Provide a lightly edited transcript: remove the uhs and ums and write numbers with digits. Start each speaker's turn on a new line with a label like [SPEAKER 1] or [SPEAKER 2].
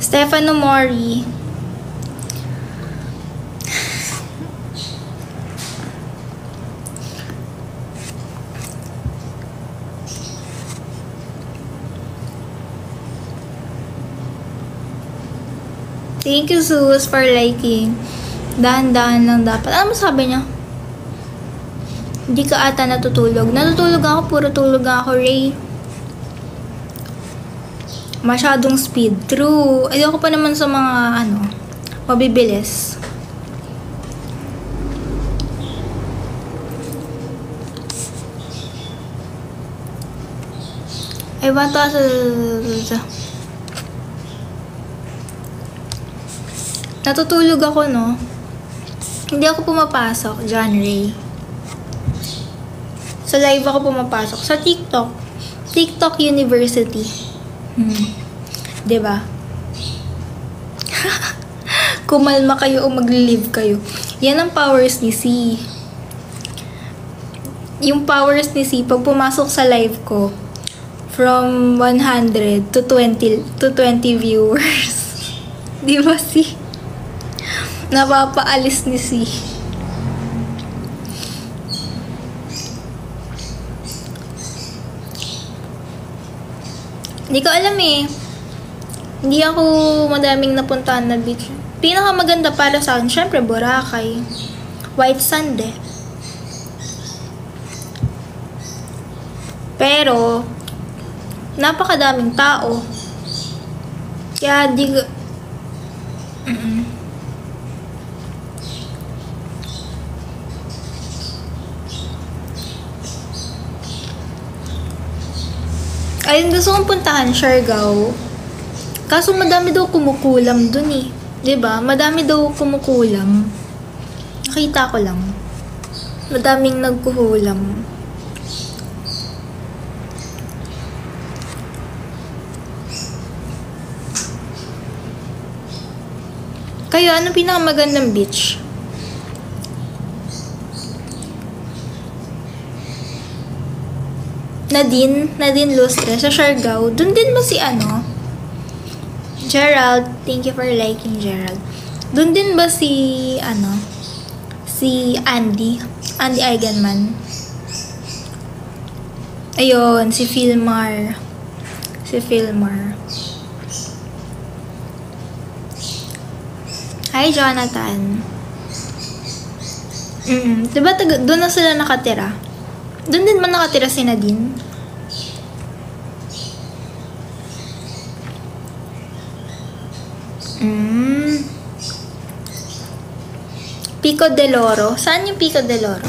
[SPEAKER 1] Stefano Mori. Thank you, Sus, for liking. Dahan-dahan lang dapat. Ano sabi niya? Hindi ka ata natutulog. Natutulog ako, puro tulog ako, Ray. Masyadong speed. True. Ayoko pa naman sa mga, mabibilis. I want to natutulog ako, no? Hindi ako pumapasok, John Ray. Sa live ako pumapasok. Sa TikTok. TikTok University. Diba? Kumalma kayo o mag-live kayo. Yan ang powers ni C. Yung powers ni C, pag pumasok sa live ko, from 100 to 20 viewers. Diba, C? Napapaalis ni C. Hindi ko alam eh. Hindi ako madaming napuntahan na beach. Pinakamaganda para sa akin, syempre, Boracay. White sand eh. Pero, napakadaming tao. Kaya di ko... Ayun, gusto kong puntahan, Siargao. Kaso madami daw kumukulam dun eh. 'Di ba? Madami daw kumukulam. Nakita ko lang. Madaming nagkukulam. Kayo, ano pinakamagandang beach? Nadine Lustre sa Siargao. Doon din ba si Gerald, thank you for liking, Gerald. Doon din ba si si Andy Eigenman? Ayun, si Philmar. Hi, Jonathan. Diba doon na sila nakatira? Doon din man nakatira si Nadine? Pico del Oro. Saan yung Pico del Oro?